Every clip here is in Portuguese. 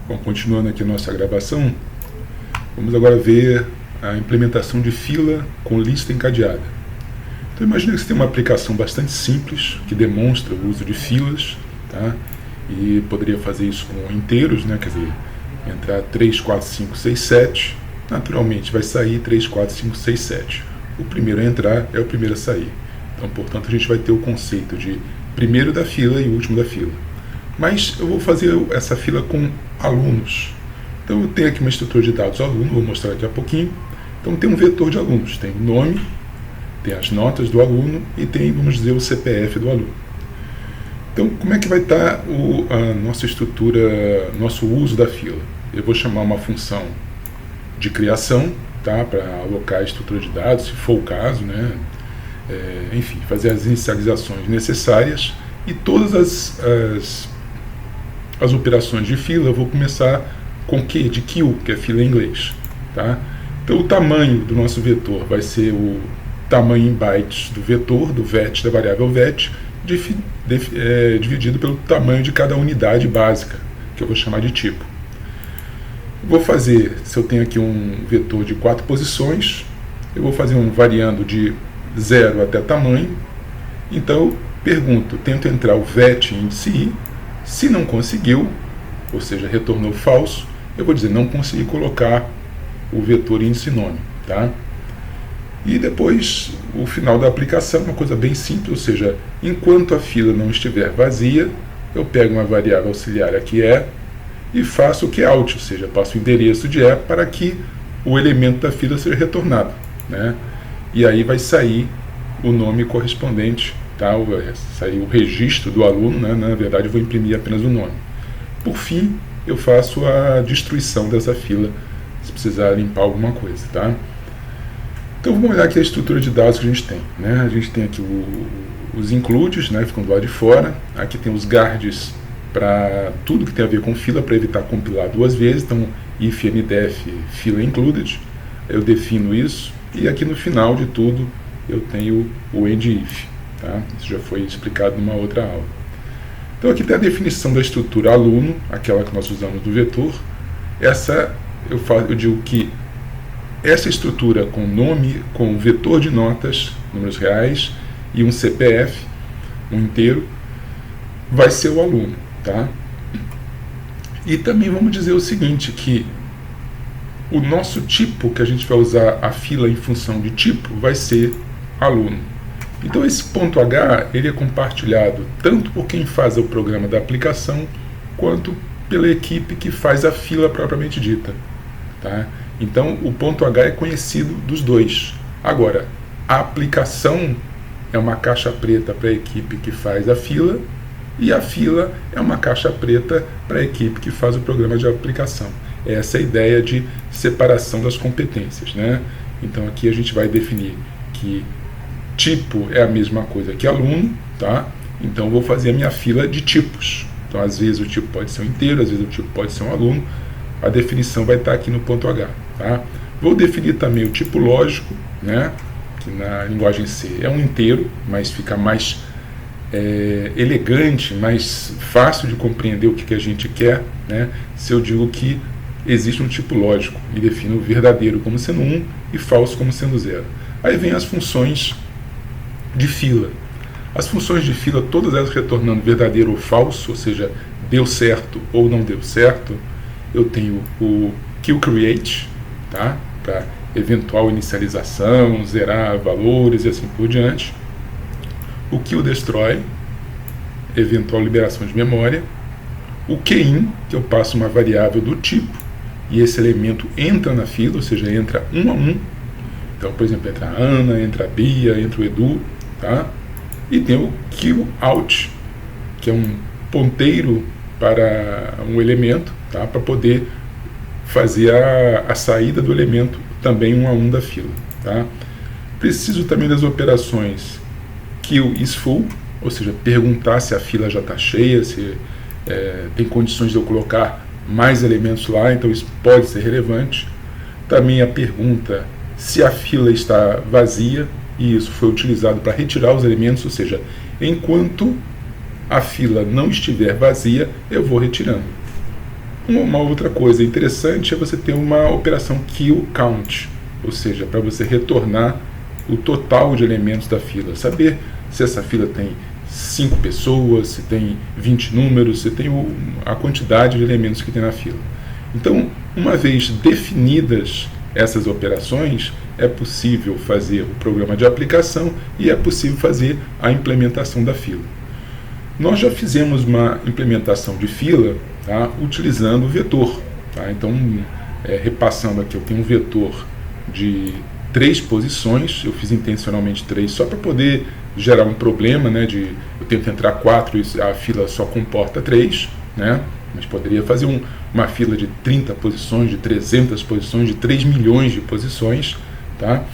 Bom, continuando aqui a nossa gravação, vamos agora ver a implementação de fila com lista encadeada. Então imagine que você tem uma aplicação bastante simples que demonstra o uso de filas, tá? E poderia fazer isso com inteiros, né? Quer dizer, entrar 3, 4, 5, 6, 7, naturalmente vai sair 3, 4, 5, 6, 7. O primeiro a entrar é o primeiro a sair. Então, portanto, a gente vai ter o conceito de primeiro da fila e último da fila. Mas eu vou fazer essa fila com alunos. Então eu tenho aqui uma estrutura de dados aluno, vou mostrar daqui a pouquinho. Então tem um vetor de alunos, tem o nome, tem as notas do aluno e tem, vamos dizer, o CPF do aluno. Então como é que vai estar a nossa estrutura, nosso uso da fila? Eu vou chamar uma função de criação, tá, para alocar a estrutura de dados, se for o caso, né? Enfim, fazer as inicializações necessárias e todas as operações de fila eu vou começar com Q, de queue, que é fila em inglês. Tá? Então o tamanho do nosso vetor vai ser o tamanho em bytes do vetor, do vet, da variável vet, dividido pelo tamanho de cada unidade básica, que eu vou chamar de tipo. Vou fazer, se eu tenho aqui um vetor de 4 posições, eu vou fazer um variando de 0 até tamanho. Então eu pergunto, tento entrar o vet índice i. Se não conseguiu, ou seja, retornou falso, eu vou dizer não consegui colocar o vetor índice nome, tá? E depois, o final da aplicação, uma coisa bem simples, ou seja, enquanto a fila não estiver vazia, eu pego uma variável auxiliar aqui e faço o QOut, ou seja, passo o endereço de para que o elemento da fila seja retornado, né? E aí vai sair o nome correspondente, tá? Vai sair o registro do aluno, né? Na verdade eu vou imprimir apenas o nome. Por fim, eu faço a destruição dessa fila, se precisar limpar alguma coisa, tá? Então vamos olhar aqui a estrutura de dados que a gente tem, né? A gente tem aqui os includes, né? Ficam do lado de fora. Aqui tem os guards para tudo que tem a ver com fila, para evitar compilar duas vezes. Então if ndef fila included, eu defino isso. E aqui no final de tudo eu tenho o endif, tá? Isso já foi explicado numa outra aula. Então aqui tem a definição da estrutura aluno, aquela que nós usamos do vetor. Essa eu digo que essa estrutura com nome, com vetor de notas, números reais, e um CPF, um inteiro, vai ser o aluno, tá? E também vamos dizer o seguinte, que o nosso tipo, que a gente vai usar a fila em função de tipo, vai ser aluno. Então esse ponto H, ele é compartilhado tanto por quem faz o programa da aplicação, quanto pela equipe que faz a fila propriamente dita, tá? Então o ponto H é conhecido dos dois. Agora, a aplicação é uma caixa preta para a equipe que faz a fila, e a fila é uma caixa preta para a equipe que faz o programa de aplicação. Essa é a ideia de separação das competências, né? Então aqui a gente vai definir que tipo é a mesma coisa que aluno, tá? Então eu vou fazer a minha fila de tipos. Então às vezes o tipo pode ser um inteiro, às vezes o tipo pode ser um aluno. A definição vai estar aqui no ponto H, tá? Vou definir também o tipo lógico, né? Que na linguagem C é um inteiro, mas fica mais elegante, mais fácil de compreender o que a gente quer, né? Se eu digo que existe um tipo lógico e defino o verdadeiro como sendo 1 e falso como sendo 0. Aí vem as funções de fila. As funções de fila, todas elas retornando verdadeiro ou falso, ou seja, deu certo ou não deu certo. Eu tenho o queueCreate, tá? Para eventual inicialização, zerar valores e assim por diante. O queueDestroy, eventual liberação de memória. O quein, que eu passo uma variável do tipo, e esse elemento entra na fila, ou seja, entra um a um. Então, por exemplo, entra a Ana, entra a Bia, entra o Edu, tá? E tem o QOut, que é um ponteiro para um elemento, tá? Para poder fazer a saída do elemento também um a um da fila, tá? Preciso também das operações queueIsFull, ou seja, perguntar se a fila já está cheia, se tem condições de eu colocar mais elementos lá, então isso pode ser relevante. Também a pergunta se a fila está vazia, e isso foi utilizado para retirar os elementos, ou seja, enquanto a fila não estiver vazia, eu vou retirando. Uma outra coisa interessante é você ter uma operação kill count, ou seja, para você retornar o total de elementos da fila, saber se essa fila tem 5 pessoas, se tem 20 números, se tem a quantidade de elementos que tem na fila. Então, uma vez definidas essas operações, é possível fazer o programa de aplicação e é possível fazer a implementação da fila. Nós já fizemos uma implementação de fila, tá, utilizando o vetor. Tá? Então, repassando aqui, eu tenho um vetor de 3 posições, eu fiz intencionalmente 3 só para poder gerar um problema, né, eu tento entrar 4 e a fila só comporta 3, né, mas poderia fazer uma fila de 30 posições, de 300 posições, de 3 milhões de posições, tá,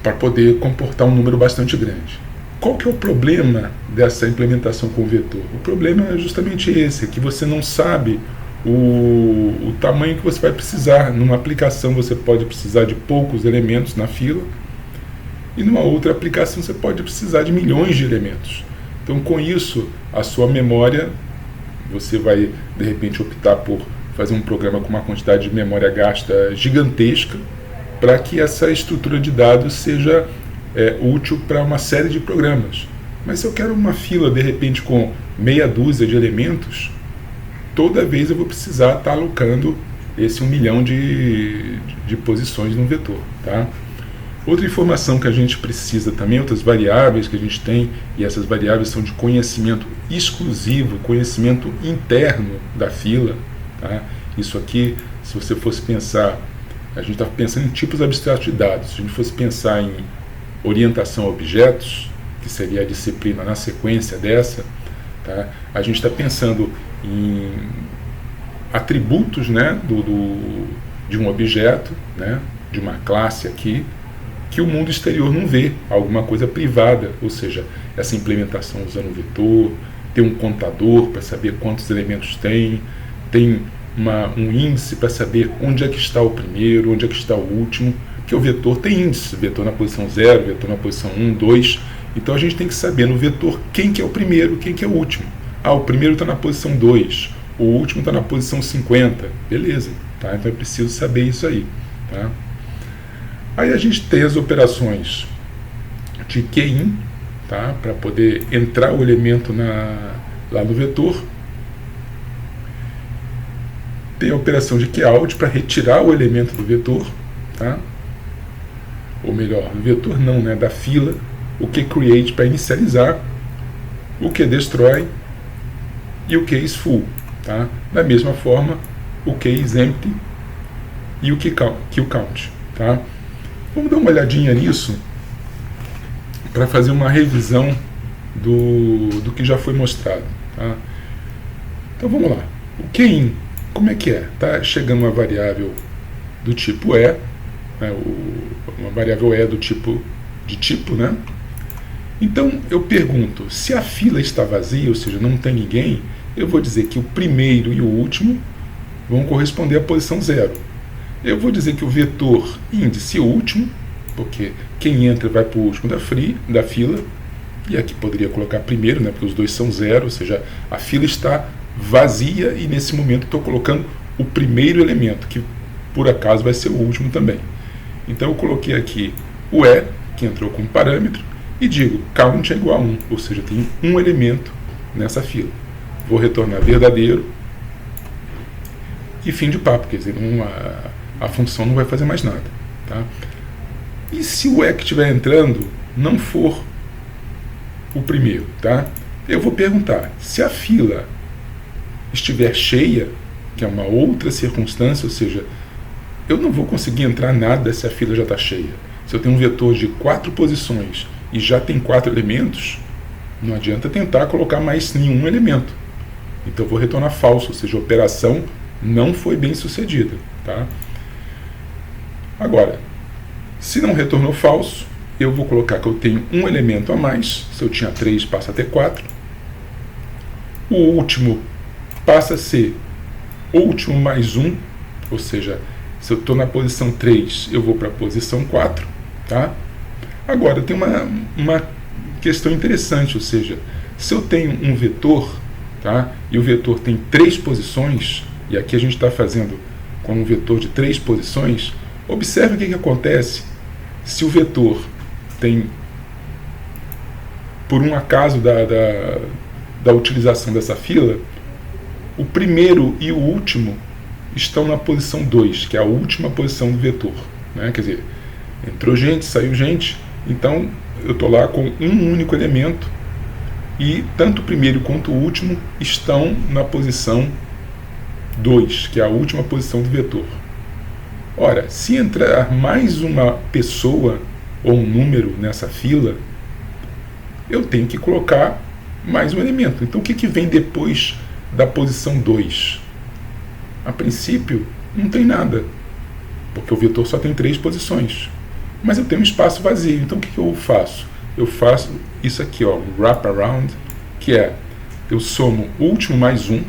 para poder comportar um número bastante grande. Qual que é o problema dessa implementação com o vetor? O problema é justamente esse, que você não sabe o tamanho que você vai precisar. Numa aplicação você pode precisar de poucos elementos na fila, e numa outra aplicação você pode precisar de milhões de elementos. Então, com isso, a sua memória, você vai de repente optar por fazer um programa com uma quantidade de memória gasta gigantesca, para que essa estrutura de dados seja útil para uma série de programas. Mas se eu quero uma fila de repente com meia dúzia de elementos, toda vez eu vou precisar estar alocando esse 1 milhão de posições no vetor. Tá? Outra informação que a gente precisa também, outras variáveis que a gente tem, e essas variáveis são de conhecimento exclusivo, conhecimento interno da fila. Tá? Isso aqui, se você fosse pensar, a gente está pensando em tipos abstratos de dados. Se a gente fosse pensar em orientação a objetos, que seria a disciplina na sequência dessa, tá? A gente está pensando em atributos, né, de um objeto, né, de uma classe aqui, que o mundo exterior não vê, alguma coisa privada, ou seja, essa implementação usando o vetor, tem um contador para saber quantos elementos tem um índice para saber onde é que está o primeiro, onde é que está o último, que o vetor tem índice, vetor na posição 0, vetor na posição 1, 2, então a gente tem que saber no vetor quem que é o primeiro, quem que é o último. O primeiro está na posição 2, o último está na posição 50, beleza, tá? Então é preciso saber isso aí. Tá? Aí a gente tem as operações de keyIn, tá? Para poder entrar o elemento lá no vetor. Tem a operação de keyout para retirar o elemento do vetor, tá? Ou melhor, do vetor não, né? Da fila. O kCreate para inicializar, o kDestroy e o kIsFull. Tá? Da mesma forma, o kIsEmpty e o kCount. Tá? Vamos dar uma olhadinha nisso para fazer uma revisão do que já foi mostrado. Tá? Então vamos lá. O keyIn, como é que é? Está chegando uma variável do tipo E, né? Uma variável E do tipo, né? Então eu pergunto, se a fila está vazia, ou seja, não tem ninguém, eu vou dizer que o primeiro e o último vão corresponder à posição 0. Eu vou dizer que o vetor índice último, porque quem entra vai para o último da fila, e aqui poderia colocar primeiro, né, porque os dois são 0, ou seja, a fila está vazia e nesse momento estou colocando o primeiro elemento, que por acaso vai ser o último também. Então eu coloquei aqui o E, que entrou como parâmetro, e digo count é igual a 1, ou seja, tem um elemento nessa fila. Vou retornar verdadeiro e fim de papo, quer dizer, a função não vai fazer mais nada. Tá? E se o E que estiver entrando não for o primeiro, tá? Eu vou perguntar, se a fila estiver cheia, que é uma outra circunstância, ou seja, eu não vou conseguir entrar nada se a fila já está cheia. Se eu tenho um vetor de 4 posições e já tem 4 elementos, não adianta tentar colocar mais nenhum elemento. Então eu vou retornar falso, ou seja, a operação não foi bem sucedida. Tá? Agora, se não retornou falso, eu vou colocar que eu tenho um elemento a mais. Se eu tinha 3, passa a ter 4. O último passa a ser último mais 1, ou seja, se eu estou na posição 3, eu vou para a posição 4. Tá? Agora, tem uma questão interessante, ou seja, se eu tenho um vetor tá? E o vetor tem 3 posições, e aqui a gente está fazendo com um vetor de 3 posições. Observe o que acontece se o vetor tem, por um acaso da utilização dessa fila, o primeiro e o último estão na posição 2, que é a última posição do vetor, né? Quer dizer, entrou gente, saiu gente, então eu estou lá com um único elemento e tanto o primeiro quanto o último estão na posição 2, que é a última posição do vetor. Ora, se entrar mais uma pessoa ou um número nessa fila, eu tenho que colocar mais um elemento. Então o que vem depois da posição 2? A princípio não tem nada, porque o vetor só tem 3 posições. Mas eu tenho um espaço vazio, então o que eu faço? Eu faço isso aqui, ó, um wraparound, que é, eu somo o último mais 1,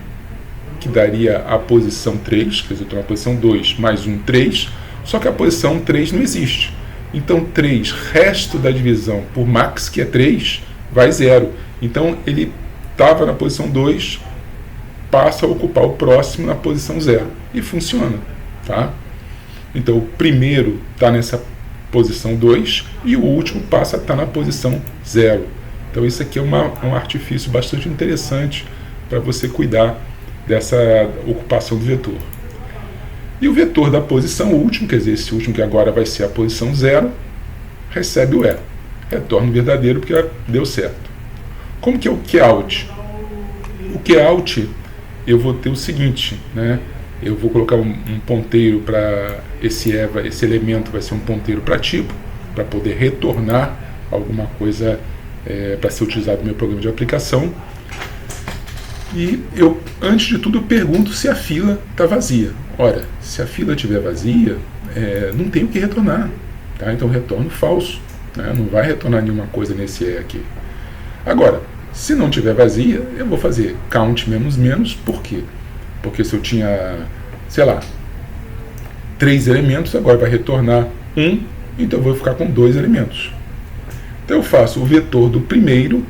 que daria a posição 3, quer dizer, eu estou na posição 2, mais 1, 3, só que a posição 3 não existe. Então 3, resto da divisão por max, que é 3, vai 0. Então ele estava na posição 2, passa a ocupar o próximo na posição 0. E funciona, tá? Então o primeiro está nessa posição 2 e o último passa a estar na posição 0. Então isso aqui é um artifício bastante interessante para você cuidar dessa ocupação do vetor. E o vetor da posição última, quer dizer, esse último que agora vai ser a posição 0, recebe o E. Retorna o verdadeiro porque deu certo. Como que é o cout? O cout, eu vou ter o seguinte, né? Eu vou colocar um ponteiro para esse elemento vai ser um ponteiro para tipo, para poder retornar alguma coisa para ser utilizado no meu programa de aplicação. E eu, antes de tudo, eu pergunto se a fila está vazia. Ora, se a fila estiver vazia, não tem o que retornar, tá? Então retorno falso, né? Não vai retornar nenhuma coisa nesse E aqui. Agora, se não estiver vazia, eu vou fazer count menos menos. Por quê? Porque se eu tinha, sei lá, 3 elementos, agora vai retornar 1, então eu vou ficar com 2 elementos. Então eu faço o vetor do primeiro,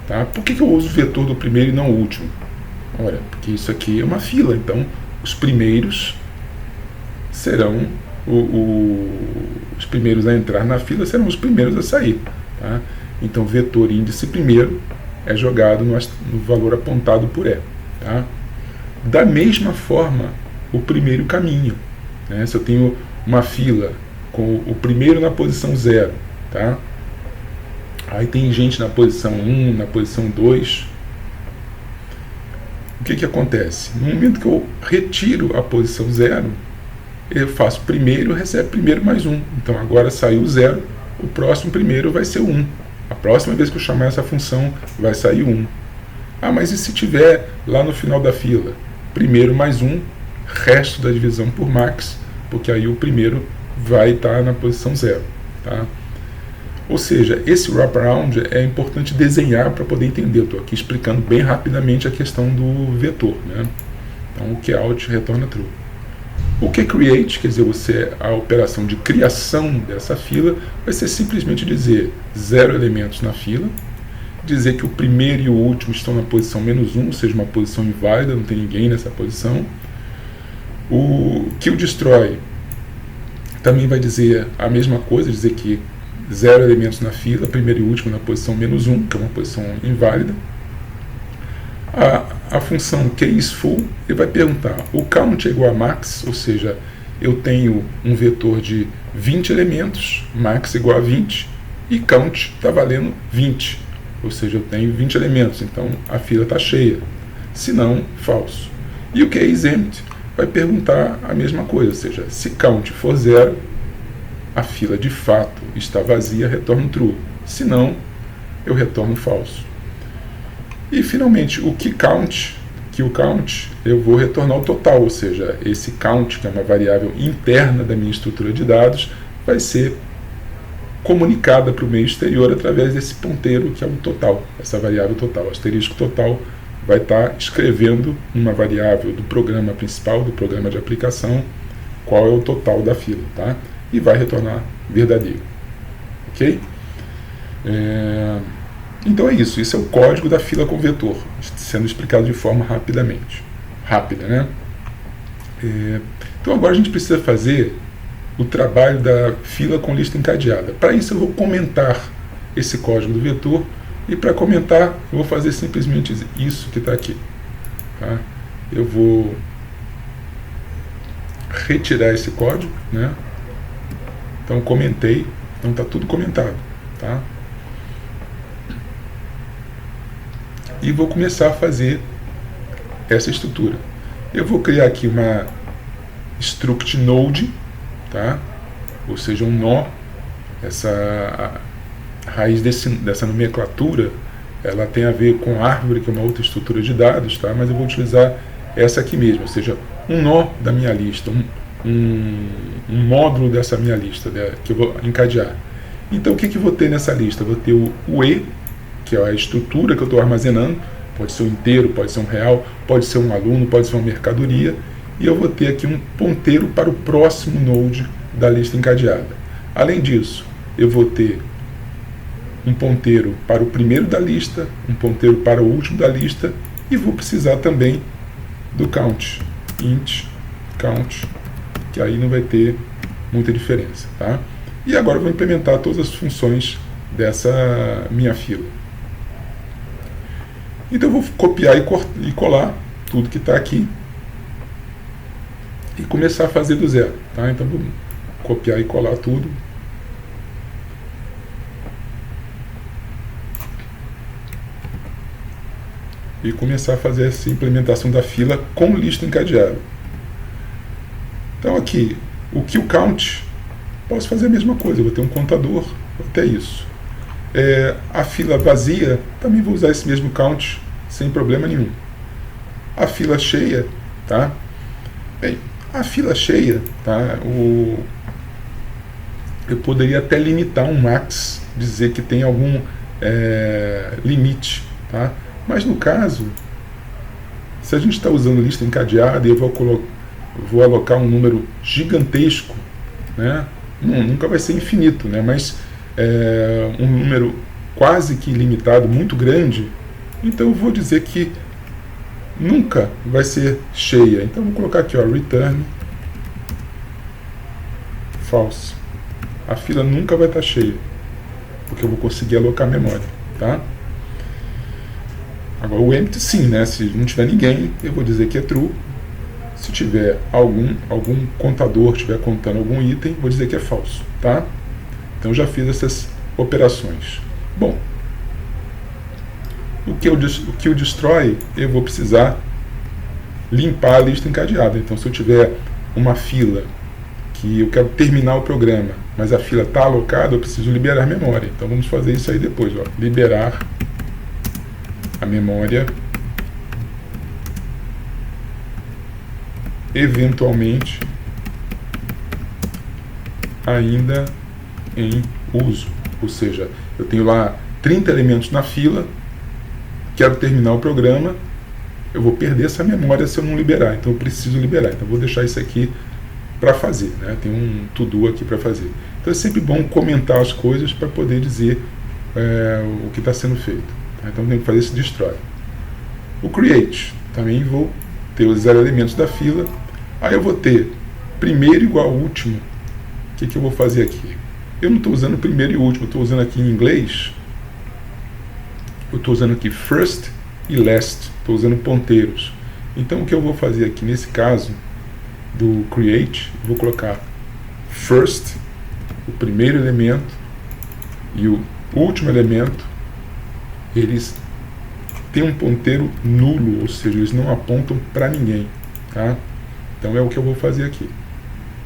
tá? Por que eu uso o vetor do primeiro e não o último? Olha, porque isso aqui é uma fila, então os primeiros serão os primeiros a entrar na fila serão os primeiros a sair, tá? Então o vetor índice primeiro é jogado no valor apontado por E, tá? Da mesma forma, o primeiro caminho, né? Se eu tenho uma fila com o primeiro na posição 0, tá? Aí tem gente na posição 1, na posição 2. O que acontece? No momento que eu retiro a posição 0, eu faço primeiro, recebe primeiro mais 1. Então agora saiu 0, o próximo primeiro vai ser 1. A próxima vez que eu chamar essa função vai sair 1. Ah, mas e se tiver lá no final da fila? Primeiro mais 1, resto da divisão por max, porque aí o primeiro vai estar na posição 0. Tá? Ou seja, esse wraparound é importante desenhar para poder entender. Eu estou aqui explicando bem rapidamente a questão do vetor, né? Então o cout retorna true. O create, quer dizer, a operação de criação dessa fila, vai ser simplesmente dizer 0 elementos na fila, dizer que o primeiro e o último estão na posição menos 1, ou seja, uma posição inválida, não tem ninguém nessa posição. O killDestroy também vai dizer a mesma coisa, dizer que 0 elementos na fila, primeiro e último na posição menos 1, que é uma posição inválida. A função caseFull, ele vai perguntar, o count é igual a max, ou seja, eu tenho um vetor de 20 elementos, max igual a 20, e count está valendo 20, ou seja, eu tenho 20 elementos, então a fila está cheia, se não, falso. E o caseEmpty vai perguntar a mesma coisa, ou seja, se count for 0, a fila de fato está vazia, retorno true, se não, eu retorno falso. E finalmente o count, eu vou retornar o total, ou seja, esse count, que é uma variável interna da minha estrutura de dados, vai ser comunicada para o meio exterior através desse ponteiro que é o total, essa variável total. O asterisco total vai estar escrevendo uma variável do programa principal, do programa de aplicação, qual é o total da fila, tá? E vai retornar verdadeiro. Ok? Então é isso é o código da fila com vetor. sendo explicado de forma rápida, né? Então agora a gente precisa fazer o trabalho da fila com lista encadeada. Para isso eu vou comentar esse código do vetor, e para comentar eu vou fazer simplesmente isso que está aqui. Tá? Eu vou retirar esse código, né? Então comentei, então está tudo comentado. Tá? E vou começar a fazer essa estrutura. Eu vou criar aqui uma struct node, tá? Ou seja, um nó. A raiz dessa nomenclatura, ela tem a ver com árvore, que é uma outra estrutura de dados, tá? Mas eu vou utilizar essa aqui mesmo, ou seja, um nó da minha lista, um módulo dessa minha lista, né, que eu vou encadear. Então o que eu vou ter nessa lista? Eu vou ter o E, que é a estrutura que eu estou armazenando, pode ser um inteiro, pode ser um real, pode ser um aluno, pode ser uma mercadoria, e eu vou ter aqui um ponteiro para o próximo node da lista encadeada. Além disso, eu vou ter um ponteiro para o primeiro da lista, um ponteiro para o último da lista, e vou precisar também do count, int count, que aí não vai ter muita diferença. Tá? E agora eu vou implementar todas as funções dessa minha fila. Então eu vou copiar e colar tudo que está aqui e começar a fazer do zero. Tá? Então vou copiar e colar tudo. E começar a fazer essa implementação da fila com lista encadeada. Então aqui, o count, posso fazer a mesma coisa, eu vou ter um contador, até isso. A fila vazia, também vou usar esse mesmo count sem problema nenhum. A fila cheia, tá? Bem, a fila cheia, tá? Eu poderia até limitar um max, dizer que tem algum limite, tá? Mas no caso, se a gente está usando lista encadeada e eu vou alocar um número gigantesco, né? Nunca vai ser infinito, né? Mas um número quase que ilimitado, muito grande, então eu vou dizer que nunca vai ser cheia. Então eu vou colocar aqui, ó, return false. A fila nunca vai estar cheia, porque eu vou conseguir alocar memória, tá? Agora o empty sim, né? Se não tiver ninguém, eu vou dizer que é true. Se tiver algum contador estiver contando algum item, vou dizer que é falso, tá? Então já fiz essas operações. Bom, o que eu destroy, eu vou precisar limpar a lista encadeada. Então se eu tiver uma fila que eu quero terminar o programa, mas a fila está alocada, eu preciso liberar memória. Então vamos fazer isso aí depois, ó. Liberar a memória eventualmente ainda em uso. Ou seja, eu tenho lá 30 elementos na fila, quero terminar o programa, eu vou perder essa memória se eu não liberar, então eu preciso liberar. Então eu vou deixar isso aqui para fazer, né? Tem um to-do aqui para fazer. Então é sempre bom comentar as coisas para poder dizer o que está sendo feito. Então tem que fazer esse destroy. O create, também vou ter os 0 elementos da fila. Aí eu vou ter primeiro igual ao último. O que eu vou fazer aqui? Eu não estou usando primeiro e último, estou usando aqui em inglês. Eu estou usando aqui first e last, estou usando ponteiros. Então o que eu vou fazer aqui nesse caso do create, vou colocar first, o primeiro elemento, e o último elemento, eles têm um ponteiro nulo, ou seja, eles não apontam para ninguém, tá? Então é o que eu vou fazer aqui.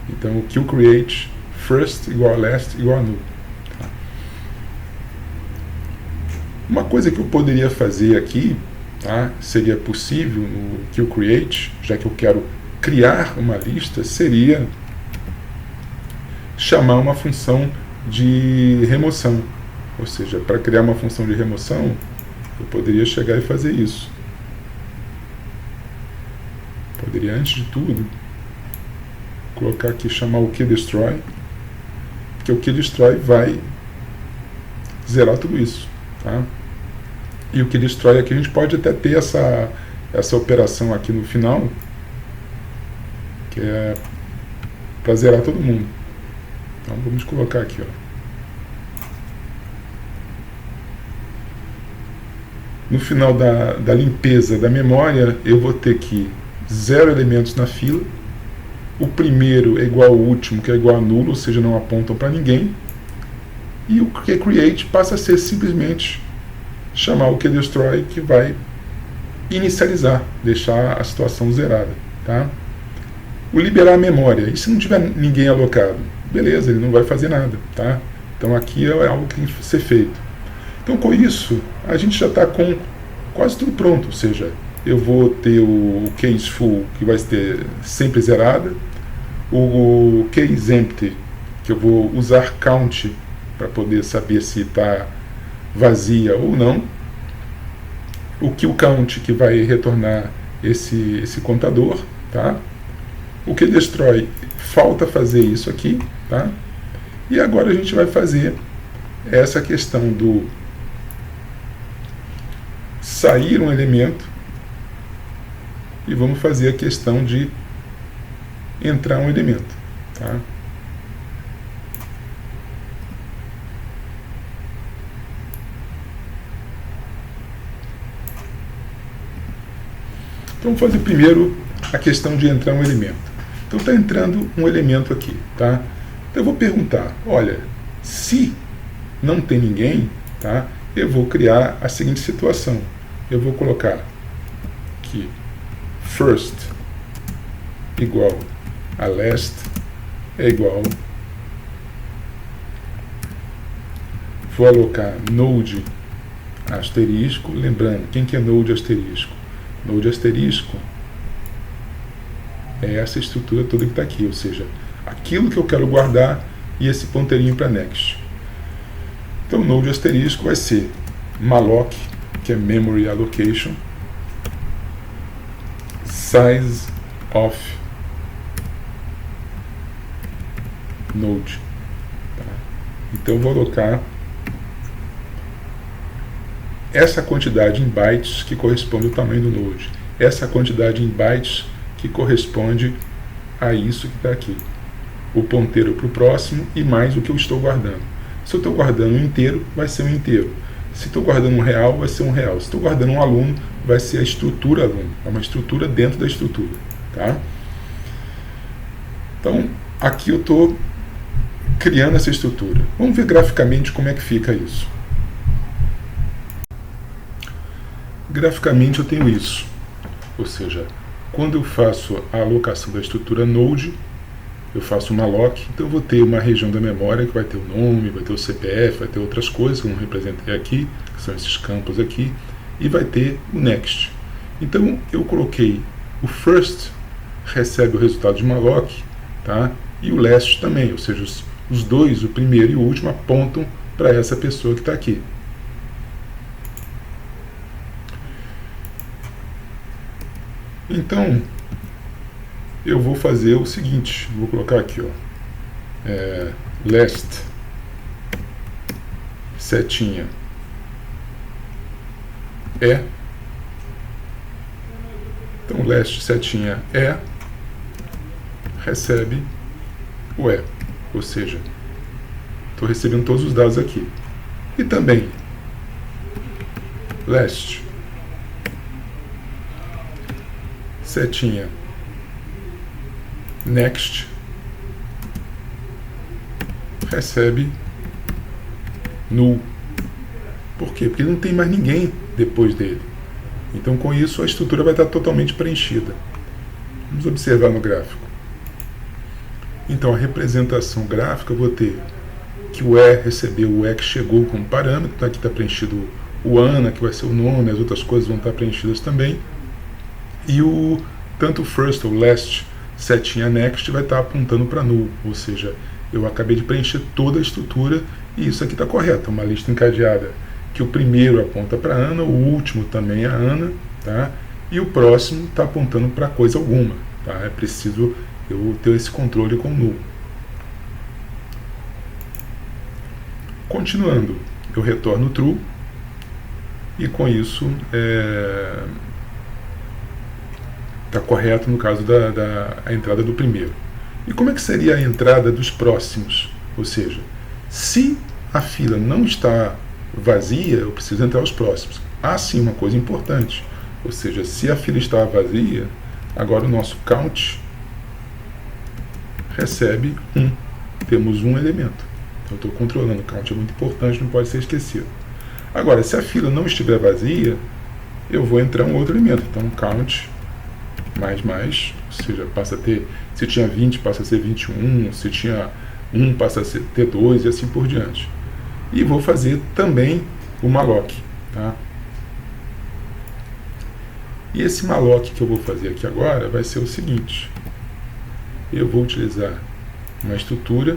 Então o create first igual a last igual a null. Tá? Uma coisa que eu poderia fazer aqui, tá, seria possível no create, já que eu quero criar uma lista, seria chamar uma função de remoção. Ou seja, para criar uma função de remoção, eu poderia chegar e fazer isso. Poderia, antes de tudo, colocar aqui, chamar o QDestroy, porque o QDestroy vai zerar tudo isso. Tá? E o que destrói aqui, a gente pode até ter essa operação aqui no final, que é para zerar todo mundo. Então vamos colocar aqui, ó. No final da limpeza da memória, eu vou ter que 0 elementos na fila. O primeiro é igual ao último, que é igual a nulo, ou seja, não apontam para ninguém. E o create passa a ser simplesmente chamar o destroy, que vai inicializar, deixar a situação zerada. Tá? O liberar a memória, e se não tiver ninguém alocado? Beleza, ele não vai fazer nada. Tá? Então aqui é algo que tem que ser feito. Então com isso, a gente já está com quase tudo pronto, ou seja, eu vou ter o case full, que vai ter sempre zerada, o case empty, que eu vou usar count para poder saber se está vazia ou não, o kill count, que vai retornar esse contador, tá? O que destrói, falta fazer isso aqui, tá? E agora a gente vai fazer essa questão do sair um elemento e vamos fazer a questão de entrar um elemento, tá? Então vamos fazer primeiro a questão de entrar um elemento. Então está entrando um elemento aqui, tá? Então eu vou perguntar, olha, se não tem ninguém, tá? Eu vou criar a seguinte situação. Eu vou colocar aqui first igual a last é igual. Vou alocar node asterisco. Lembrando, quem que é node asterisco? Node asterisco é essa estrutura toda que está aqui, ou seja, aquilo que eu quero guardar e esse ponteirinho para next. Então, node asterisco vai ser malloc, que é memory allocation, size of node. Tá? Então, eu vou alocar essa quantidade em bytes que corresponde ao tamanho do node, essa quantidade em bytes que corresponde a isso que está aqui, o ponteiro para o próximo e mais o que eu estou guardando. Se eu estou guardando um inteiro, vai ser um inteiro. Se estou guardando um real, vai ser um real. Se estou guardando um aluno, vai ser a estrutura aluno. É uma estrutura dentro da estrutura. Tá? Então, aqui eu estou criando essa estrutura. Vamos ver graficamente como é que fica isso. Graficamente eu tenho isso. Ou seja, quando eu faço a alocação da estrutura node, eu faço uma malloc, então eu vou ter uma região da memória que vai ter o nome, vai ter o CPF, vai ter outras coisas que eu não representei aqui, que são esses campos aqui, e vai ter o next. Então eu coloquei o first recebe o resultado de malloc, tá? E o last também, ou seja, os dois, o primeiro e o último, apontam para essa pessoa que está aqui. Então eu vou fazer o seguinte, vou colocar aqui, ó, last setinha é, então last setinha é recebe o é, ou seja, estou recebendo todos os dados aqui. E também last setinha next recebe null. Por quê? Porque não tem mais ninguém depois dele. Então com isso a estrutura vai estar totalmente preenchida. Vamos observar no gráfico. Então a representação gráfica, eu vou ter que o E recebeu o E que chegou como parâmetro, aqui está preenchido o ANA, que vai ser o nome, as outras coisas vão estar preenchidas também. E tanto o first ou last setinha next vai estar apontando para null, ou seja, eu acabei de preencher toda a estrutura e isso aqui está correto, uma lista encadeada que o primeiro aponta para Ana, o último também é Ana, tá? E o próximo está apontando para coisa alguma, tá? É preciso eu ter esse controle com null. Continuando, eu retorno true e com isso está correto no caso da entrada do primeiro. E como é que seria a entrada dos próximos? Ou seja, se a fila não está vazia, eu preciso entrar os próximos. Há sim uma coisa importante, ou seja, se a fila está vazia, agora o nosso count recebe 1. Temos um elemento. Então eu estou controlando. O count é muito importante, não pode ser esquecido. Agora, se a fila não estiver vazia, eu vou entrar um outro elemento. Então count mais, ou seja, passa a ter, se tinha 20 passa a ser 21, se tinha 1 passa a ter 2 e assim por diante. E vou fazer também o malloc, tá? E esse malloc que eu vou fazer aqui agora vai ser o seguinte: eu vou utilizar uma estrutura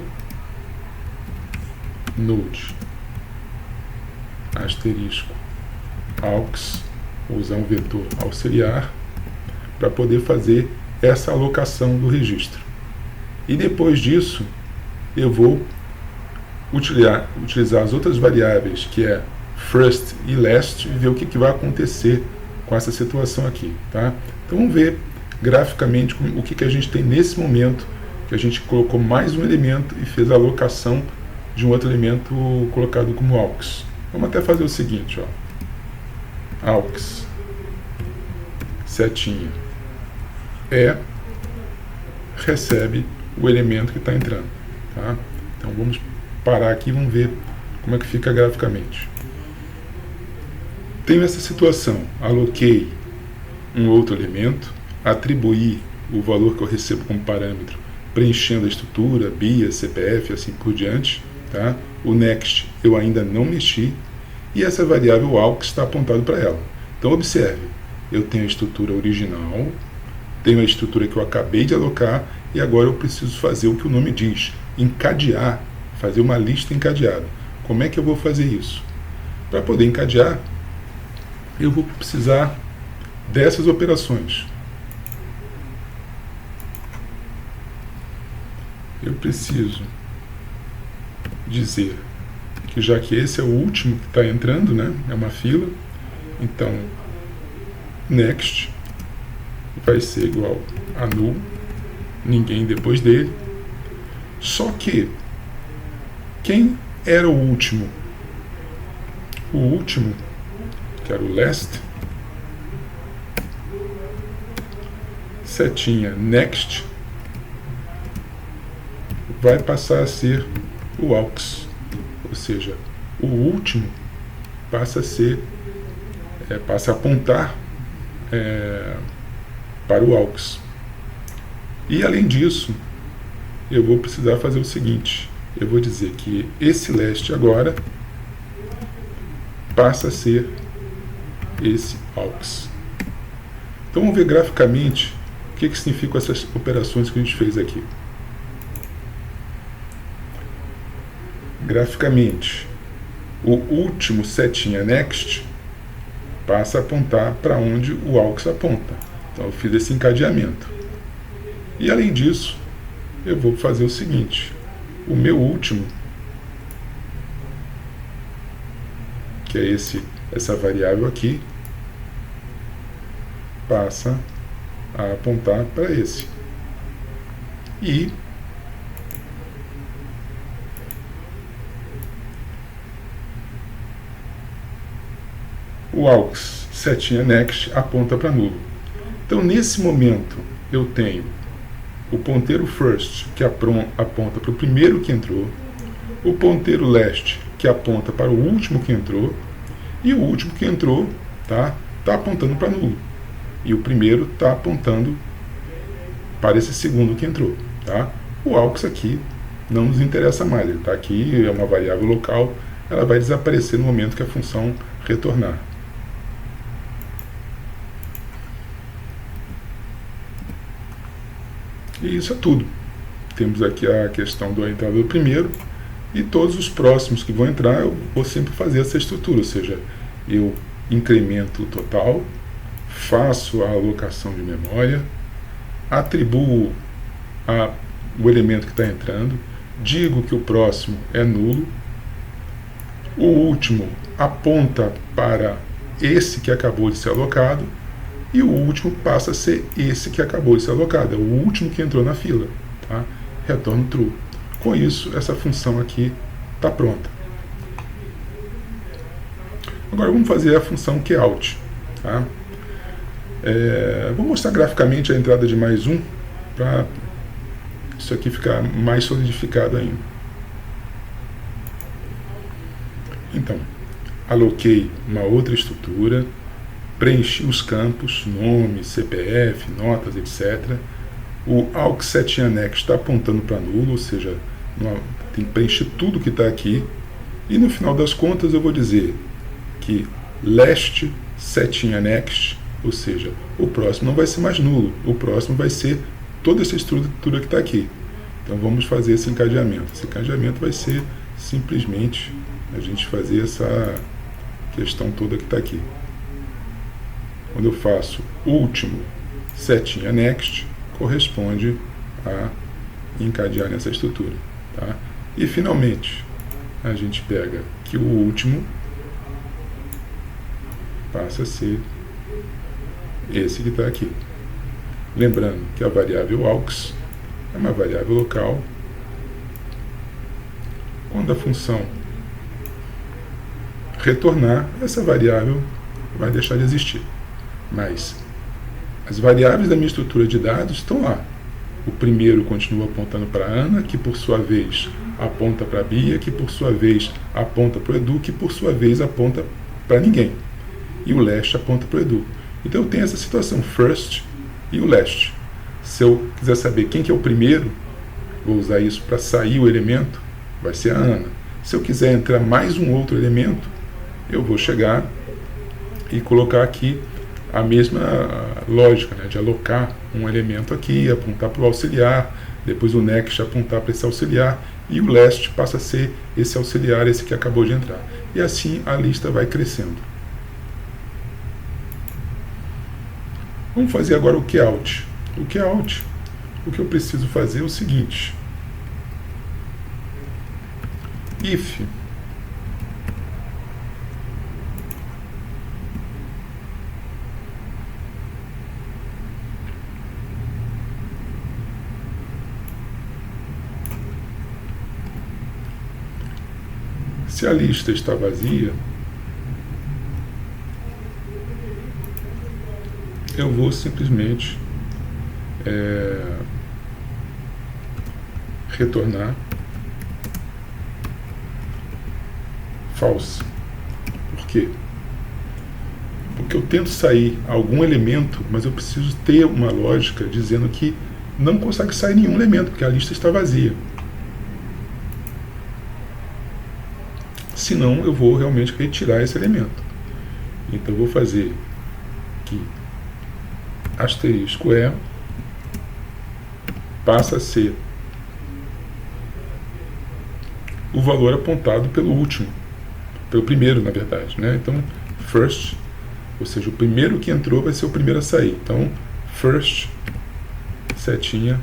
node asterisco aux, vou usar um vetor auxiliar para poder fazer essa alocação do registro. E depois disso eu vou utilizar as outras variáveis, que é first e last, e ver o que vai acontecer com essa situação aqui, tá? Então vamos ver graficamente o que a gente tem nesse momento, que a gente colocou mais um elemento e fez a alocação de um outro elemento colocado como aux. Vamos até fazer o seguinte, ó. Aux setinha recebe o elemento que está entrando, tá? Então vamos parar aqui e vamos ver como é que fica graficamente. Tenho essa situação, aloquei um outro elemento, atribuí o valor que eu recebo como parâmetro, preenchendo a estrutura, BIA, CPF, assim por diante, tá? O next eu ainda não mexi, e essa variável aux está apontado para ela. Então observe, eu tenho a estrutura original, tenho a estrutura que eu acabei de alocar, e agora eu preciso fazer o que o nome diz, encadear, fazer uma lista encadeada. Como é que eu vou fazer isso? Para poder encadear, eu vou precisar dessas operações. Eu preciso dizer que, já que esse é o último que está entrando, né, é uma fila, então next vai ser igual a null, ninguém depois dele. Só que quem era o último? O último, que era o last, setinha next, vai passar a ser o aux, ou seja, o último passa a ser, passa a apontar para o aux. E além disso, eu vou precisar fazer o seguinte: eu vou dizer que esse last agora passa a ser esse aux. Então vamos ver graficamente o que significam essas operações que a gente fez aqui. Graficamente, o último setinha next passa a apontar para onde o aux aponta. Então eu fiz esse encadeamento. E além disso, eu vou fazer o seguinte: o meu último, que é essa variável aqui, passa a apontar para esse. E o aux setinha next aponta para nulo. Então nesse momento eu tenho o ponteiro first, que aponta para o primeiro que entrou, o ponteiro last, que aponta para o último que entrou, e o último que entrou tá apontando para nulo, e o primeiro está apontando para esse segundo que entrou, tá? O aux aqui não nos interessa mais, ele está aqui, é uma variável local, ela vai desaparecer no momento que a função retornar. E isso é tudo. Temos aqui a questão da entrada do primeiro, e todos os próximos que vão entrar eu vou sempre fazer essa estrutura, ou seja, eu incremento o total, faço a alocação de memória, atribuo o elemento que está entrando, digo que o próximo é nulo, o último aponta para esse que acabou de ser alocado, e o último passa a ser esse que acabou de ser alocado, é o último que entrou na fila. Tá? Retorno true. Com isso, essa função aqui está pronta. Agora vamos fazer a função cout. Tá? Vou mostrar graficamente a entrada de mais um, para isso aqui ficar mais solidificado ainda. Então, aloquei uma outra estrutura, preenchi os campos, nome, CPF, notas, etc. O AUX setinha next está apontando para nulo, ou seja, tem que preencher tudo que está aqui. E no final das contas eu vou dizer que last setinha next, ou seja, o próximo não vai ser mais nulo, o próximo vai ser toda essa estrutura que está aqui. Então vamos fazer esse encadeamento. Esse encadeamento vai ser simplesmente a gente fazer essa questão toda que está aqui. Quando eu faço último setinha next, corresponde a encadear nessa estrutura. Tá? E finalmente, a gente pega que o último passa a ser esse que está aqui. Lembrando que a variável AUX é uma variável local. Quando a função retornar, essa variável vai deixar de existir. Mas as variáveis da minha estrutura de dados estão lá. O primeiro continua apontando para a Ana, que por sua vez aponta para a Bia, que por sua vez aponta para o Edu, que por sua vez aponta para ninguém. E o last aponta para o Edu. Então eu tenho essa situação, first e o last. Se eu quiser saber quem que é o primeiro, vou usar isso para sair o elemento, vai ser a Ana. Se eu quiser entrar mais um outro elemento, eu vou chegar e colocar aqui a mesma lógica, né, de alocar um elemento aqui, apontar para o auxiliar, depois o next apontar para esse auxiliar, e o last passa a ser esse auxiliar, esse que acabou de entrar. E assim a lista vai crescendo. Vamos fazer agora o cout. O cout, o que eu preciso fazer é o seguinte: if se a lista está vazia, eu vou simplesmente retornar false. Por quê? Porque eu tento sair algum elemento, mas eu preciso ter uma lógica dizendo que não consegue sair nenhum elemento, porque a lista está vazia. Senão eu vou realmente retirar esse elemento. Então eu vou fazer que asterisco passa a ser o valor apontado pelo último, pelo primeiro, na verdade, né? Então first, ou seja, o primeiro que entrou vai ser o primeiro a sair. Então first setinha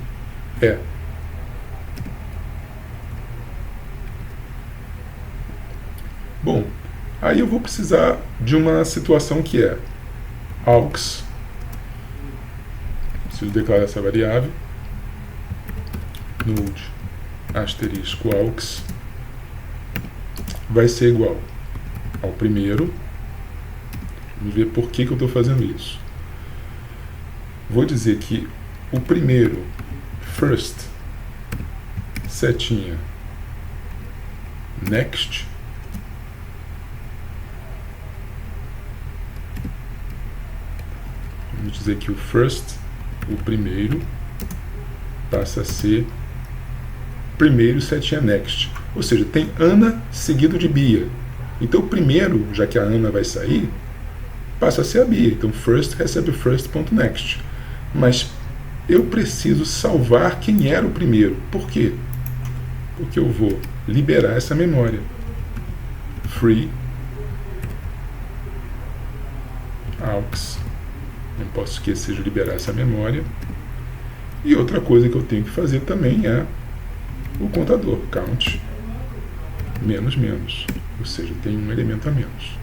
Bom, aí eu vou precisar de uma situação que é AUX. Preciso declarar essa variável. Node asterisco AUX vai ser igual ao primeiro. Vamos ver por que eu estou fazendo isso. Vou dizer que o primeiro, first, setinha, next, vamos dizer que o first, o primeiro, passa a ser primeiro setinha next. Ou seja, tem Ana seguido de Bia. Então o primeiro, já que a Ana vai sair, passa a ser a Bia. Então first recebe first.next. Mas eu preciso salvar quem era o primeiro. Por quê? Porque eu vou liberar essa memória. Free AUX. Não posso esquecer de liberar essa memória. E outra coisa que eu tenho que fazer também é o contador, count menos menos, ou seja, tem um elemento a menos.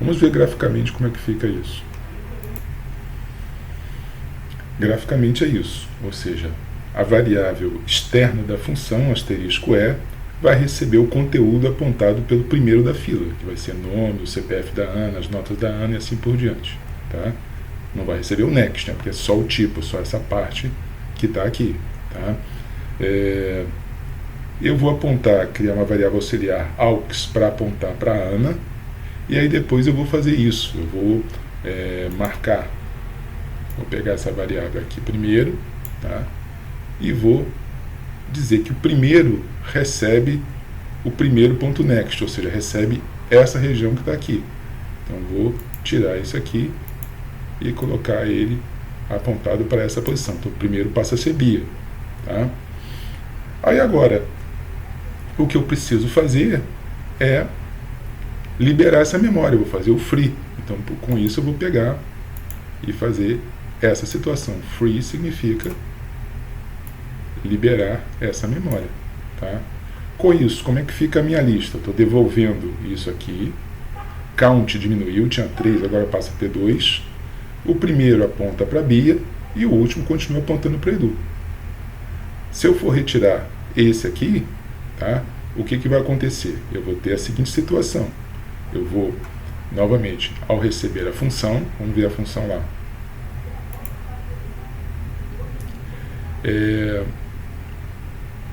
Vamos ver graficamente como é que fica isso. Graficamente é isso, ou seja, a variável externa da função, asterisco E, vai receber o conteúdo apontado pelo primeiro da fila, que vai ser nome, o CPF da Ana, as notas da Ana e assim por diante. Tá? Não vai receber o next, né? Porque é só o tipo, só essa parte que está aqui. Tá? Eu vou apontar, criar uma variável auxiliar aux para apontar para a Ana, e aí depois eu vou fazer isso. Eu vou marcar, vou pegar essa variável aqui primeiro, tá? E vou dizer que o primeiro recebe o primeiro ponto next, ou seja, recebe essa região que está aqui. Então vou tirar isso aqui e colocar ele apontado para essa posição. Então o primeiro passa a ser Bia. Tá? Aí agora, o que eu preciso fazer é liberar essa memória, eu vou fazer o free. Então com isso eu vou pegar e fazer essa situação. Free significa liberar essa memória. Tá? Com isso, como é que fica a minha lista? Estou devolvendo isso aqui. Count diminuiu, tinha 3, agora passa a ter 2. O primeiro aponta para Bia e o último continua apontando para Edu. Se eu for retirar esse aqui, tá? O que vai acontecer? Eu vou ter a seguinte situação. Eu vou, novamente, ao receber a função, vamos ver a função lá.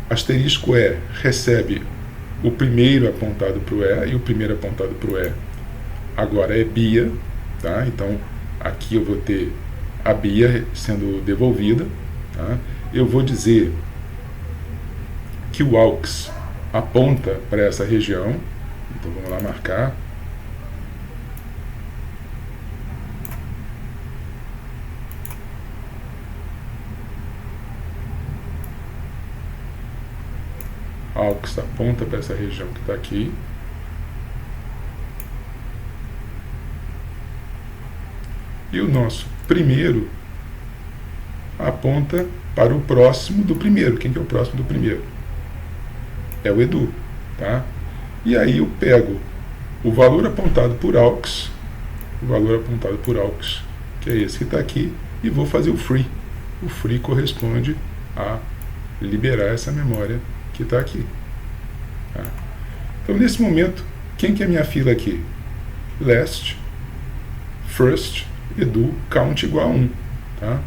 Asterisco E recebe o primeiro apontado para o E, e o primeiro apontado para o E agora é Bia, tá? Então aqui eu vou ter a Bia sendo devolvida, tá? Eu vou dizer que o aux aponta para essa região, então vamos lá marcar. aux aponta para essa região que está aqui. E o nosso primeiro aponta para o próximo do primeiro. Quem que é o próximo do primeiro? É o Edu. Tá? E aí eu pego o valor apontado por aux, que é esse que está aqui, e vou fazer o free. O free corresponde a liberar essa memória que está aqui. Tá? Então, nesse momento, quem que é a minha fila aqui? Last, first, Edu, count igual a 1. Tá?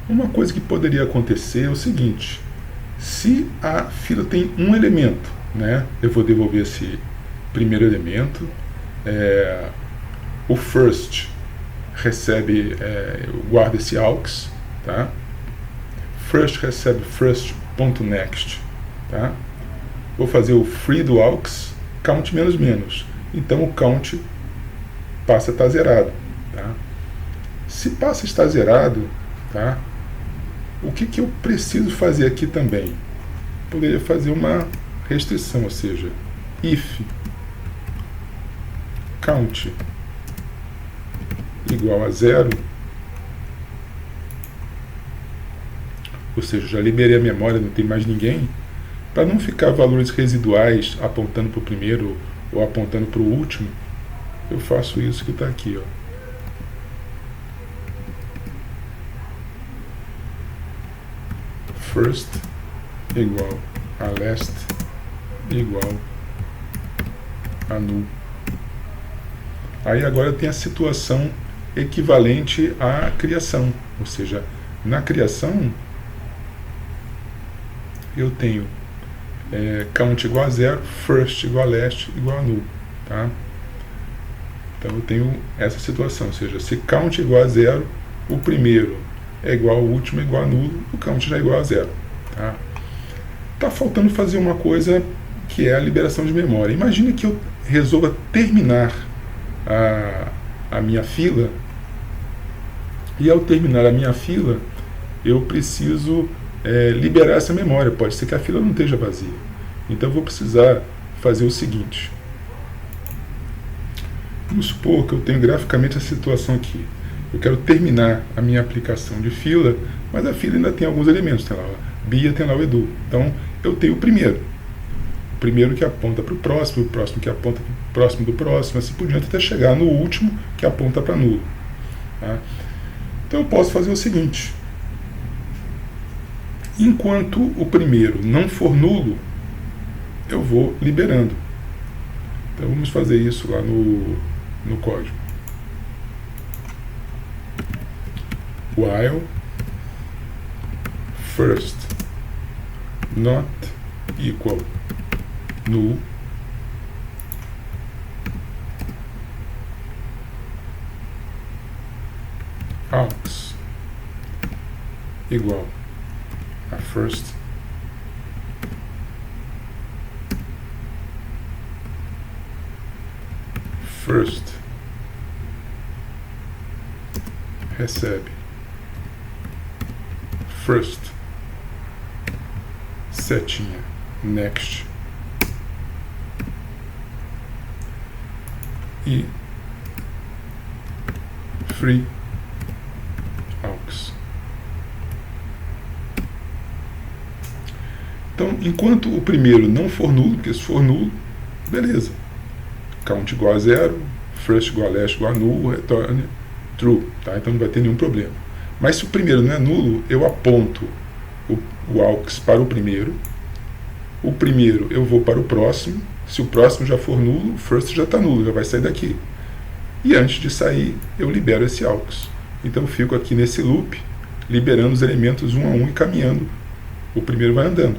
Uma coisa que poderia acontecer é o seguinte: se a fila tem um elemento, né, eu vou devolver esse primeiro elemento, o first recebe, guarda esse aux, tá? First recebe first.next, tá? Vou fazer o free do aux, count menos menos, então o count passa a estar zerado, tá? Se passa a estar zerado, tá? O que eu preciso fazer aqui também? Poderia fazer uma restrição, ou seja, if count igual a 0, ou seja, já liberei a memória, não tem mais ninguém, para não ficar valores residuais apontando para o primeiro ou apontando para o último, eu faço isso que está aqui, ó. First igual a last igual a null. Aí agora tem a situação equivalente à criação, ou seja, na criação eu tenho count igual a 0, first igual a last igual a null, tá? Então eu tenho essa situação, ou seja, se count igual a 0, o primeiro é igual ao último, é igual a nulo, o count já é igual a 0. Tá faltando fazer uma coisa que é a liberação de memória. Imagine que eu resolva terminar a minha fila, e ao terminar a minha fila eu preciso liberar essa memória. Pode ser que a fila não esteja vazia, então eu vou precisar fazer o seguinte. Vamos supor que eu tenho graficamente a situação aqui. Eu quero terminar a minha aplicação de fila, mas a fila ainda tem alguns elementos. Tem lá Bia tem lá o Edu. Então eu tenho o primeiro que aponta para o próximo que aponta para o próximo do próximo, assim por diante, até chegar no último que aponta para nulo. Tá? Então eu posso fazer o seguinte: enquanto o primeiro não for nulo, eu vou liberando. Então vamos fazer isso lá no código. While first not equal null aux igual a first recebe first setinha next e free aux. Então, enquanto o primeiro não for nulo, porque se for nulo, beleza, count igual a 0, first igual a last igual a null, return true, tá? Então não vai ter nenhum problema. Mas se o primeiro não é nulo, eu aponto o aux para o primeiro eu vou para o próximo. Se o próximo já for nulo, o first já está nulo, já vai sair daqui. E antes de sair, eu libero esse aux. Então eu fico aqui nesse loop, liberando os elementos um a um e caminhando. O primeiro vai andando.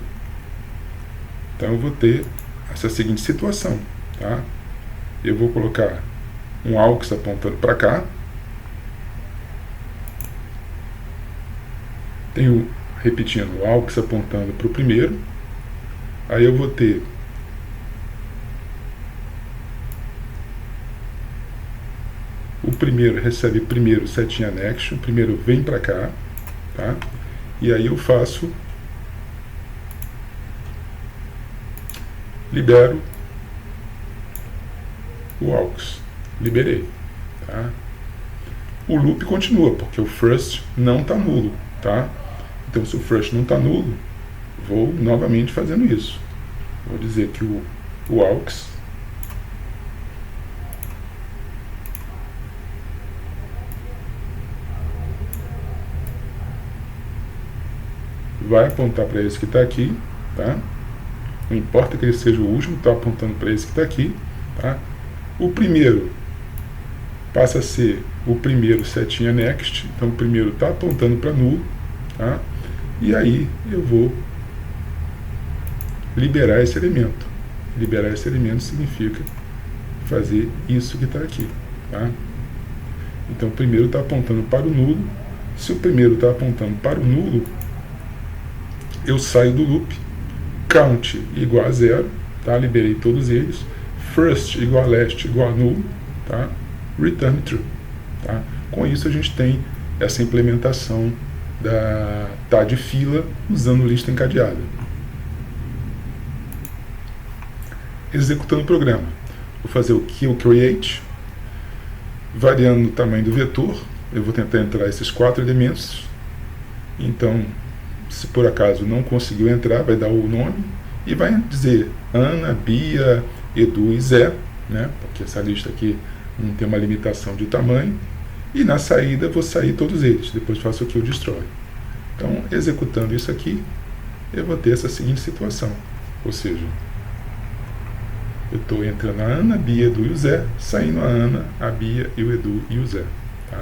Então eu vou ter essa seguinte situação, tá? Eu vou colocar um aux apontando para cá. Tenho, repetindo, o aux apontando para o primeiro. Aí eu vou ter o primeiro recebe primeiro setinha next, o primeiro vem para cá, tá? E aí eu faço, libero o aux, liberei, tá? O loop continua, porque o first não está nulo, tá? Então se o first não está nulo, vou novamente fazendo isso. Vou dizer que o aux vai apontar para esse que está aqui, tá? Não importa que ele seja o último, está apontando para esse que está aqui, tá? O primeiro passa a ser o primeiro setinha next, então o primeiro está apontando para null, tá? E aí eu vou liberar esse elemento. Liberar esse elemento significa fazer isso que está aqui, tá? Então o primeiro está apontando para o nulo. Se o primeiro está apontando para o nulo, eu saio do loop, count igual a 0, tá? Liberei todos eles, first igual a last igual a null, tá? Return true, tá? Com isso a gente tem essa implementação da tá de fila usando lista encadeada. Executando o programa, vou fazer o kill create, variando o tamanho do vetor. Eu vou tentar entrar esses 4 elementos. Então, se por acaso não conseguiu entrar, vai dar o nome e vai dizer Ana, Bia, Edu e Zé, né? Porque essa lista aqui não tem uma limitação de tamanho. E na saída vou sair todos eles, depois faço o kill destroy. Então, executando isso aqui, eu vou ter essa seguinte situação, ou seja, eu estou entrando a Ana, Bia, Edu e o Zé, saindo a Ana, a Bia e o Edu e o Zé, tá?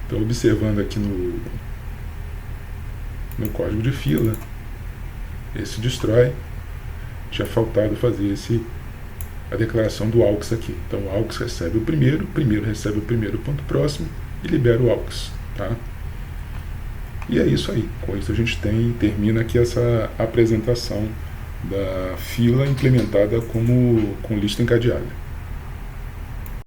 Então, observando aqui no código de fila, esse destroy, tinha faltado fazer a declaração do aux aqui. Então o aux recebe o primeiro recebe o primeiro ponto próximo e libera o aux, tá? E é isso aí. Com isso a gente termina aqui essa apresentação da fila implementada com lista encadeada.